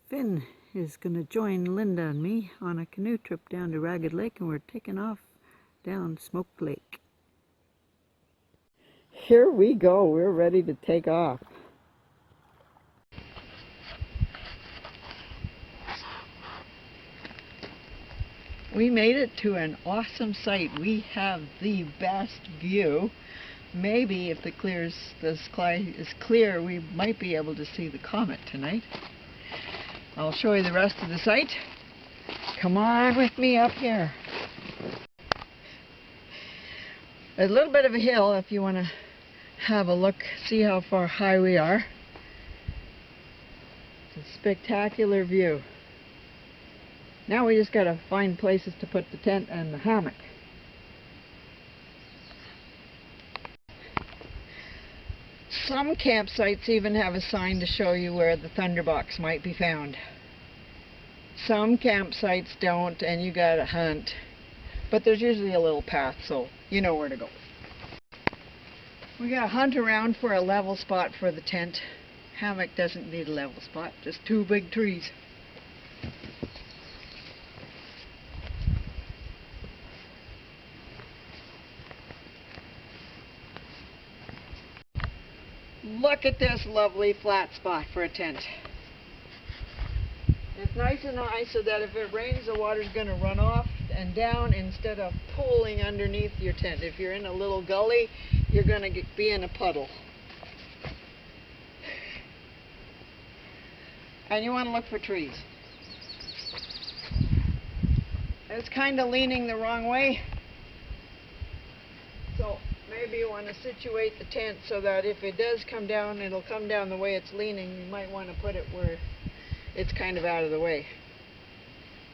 Finn is going to join Linda and me on a canoe trip down to Ragged Lake, and we're taking off down Smoke Lake. Here we go, we're ready to take off. We made it to an awesome site. We have the best view. Maybe if the sky is clear, we might be able to see the comet tonight. I'll show you the rest of the site. Come on with me up here. A little bit of a hill if you want to have a look, see how far high we are. It's a spectacular view. Now we just got to find places to put the tent and the hammock. Some campsites even have a sign to show you where the thunderbox might be found. Some campsites don't, and you gotta hunt. But there's usually a little path, so you know where to go. We gotta hunt around for a level spot for the tent. Hammock doesn't need a level spot, just two big trees. Look at this lovely flat spot for a tent. It's nice and high so that if it rains, the water's going to run off and down instead of pooling underneath your tent. If you're in a little gully, you're going to be in a puddle. And you want to look for trees. It's kind of leaning the wrong way. So maybe you want to situate the tent so that if it does come down, it'll come down the way it's leaning. You might want to put it where it's kind of out of the way.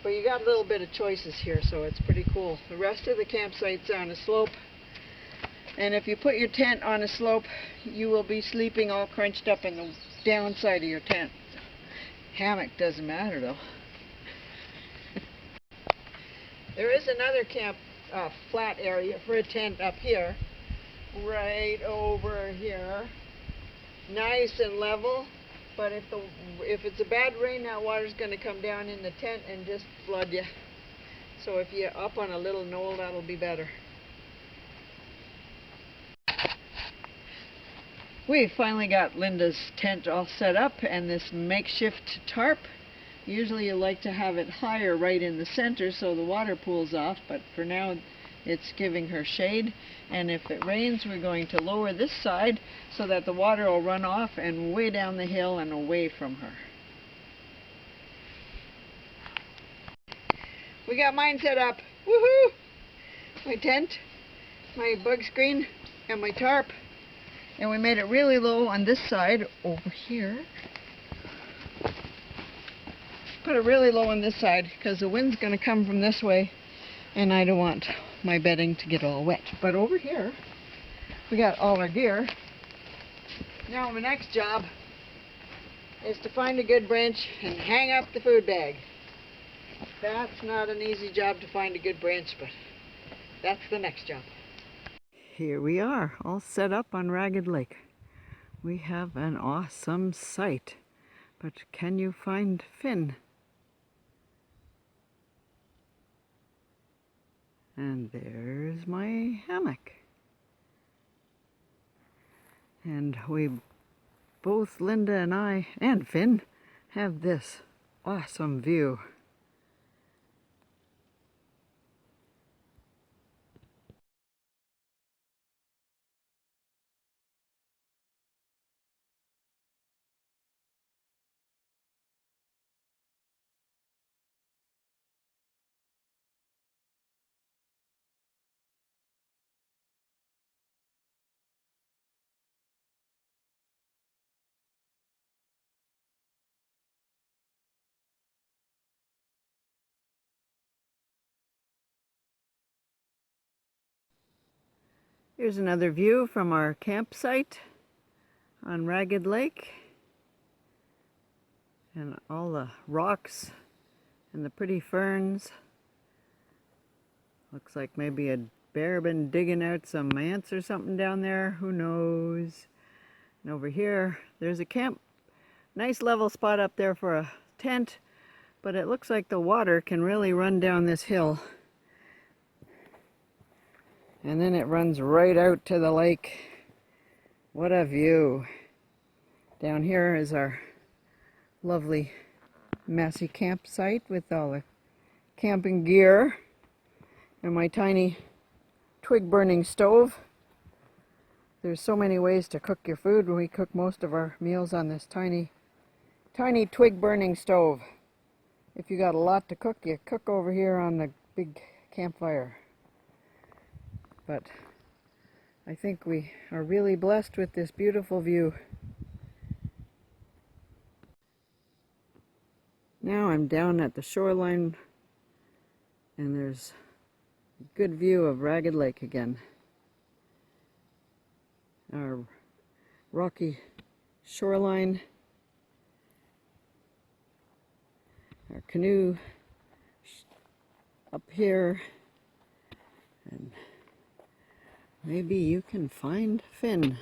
But you got a little bit of choices here, so it's pretty cool. The rest of the campsite's on a slope. And if you put your tent on a slope, you will be sleeping all crunched up in the downside of your tent. Hammock doesn't matter though. There is another flat area for a tent up here, right over here, nice and level. But if it's a bad rain, that water's going to come down in the tent and just flood you. So if you're up on a little knoll, that'll be better. We finally got Linda's tent all set up and this makeshift tarp. Usually you like to have it higher right in the center so the water pools off, but for now it's giving her shade. And if it rains, we're going to lower this side so that the water will run off and way down the hill and away from her. We got mine set up. Woohoo! My tent, my bug screen, and my tarp. And we made it really low on this side over here. Put it really low on this side because the wind's going to come from this way and I don't want my bedding to get all wet. But over here we got all our gear. Now my next job is to find a good branch and hang up the food bag. That's not an easy job to find a good branch, but that's the next job. Here we are, all set up on Ragged Lake. We have an awesome site, but can you find Finn? And there's my hammock. And both Linda and I, and Finn, have this awesome view. Here's another view from our campsite on Ragged Lake. And all the rocks and the pretty ferns. Looks like maybe a bear been digging out some ants or something down there. Who knows? And over here, there's a nice level spot up there for a tent, but it looks like the water can really run down this hill. And then it runs right out to the lake. What a view. Down here is our lovely messy campsite with all the camping gear and my tiny twig burning stove. There's so many ways to cook your food. We cook most of our meals on this tiny twig burning stove. If you got a lot to cook, you cook over here on the big campfire. But I think we are really blessed with this beautiful view. Now I'm down at the shoreline and there's a good view of Ragged Lake again. Our rocky shoreline, our canoe up here, and maybe you can find Finn.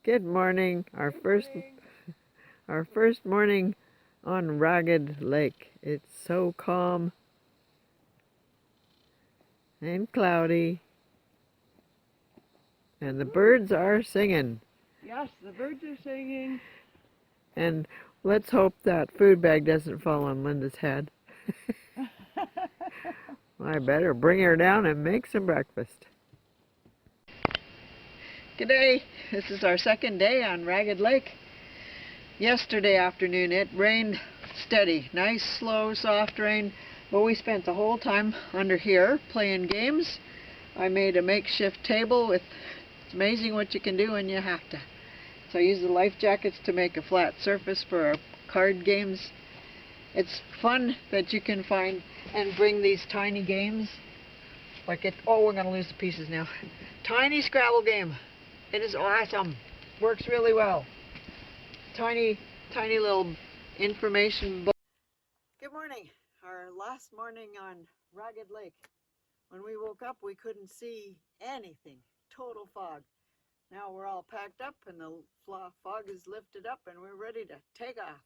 Good morning. Our first morning on Ragged Lake. It's so calm and cloudy, and the birds are singing. Yes, the birds are singing. And let's hope that food bag doesn't fall on Linda's head. I better bring her down and make some breakfast. G'day. This is our second day on Ragged Lake. Yesterday afternoon it rained steady. Nice, slow, soft rain. But we spent the whole time under here playing games. I made a makeshift table with... It's amazing what you can do when you have to. So I used the life jackets to make a flat surface for our card games. It's fun that you can find and bring these tiny games. Like it... Oh, we're going to lose the pieces now. Tiny Scrabble game. It is awesome. Works really well. Tiny little information book. Good morning. Our last morning on Ragged Lake. When we woke up, we couldn't see anything. Total fog. Now we're all packed up and the fog is lifted up and we're ready to take off.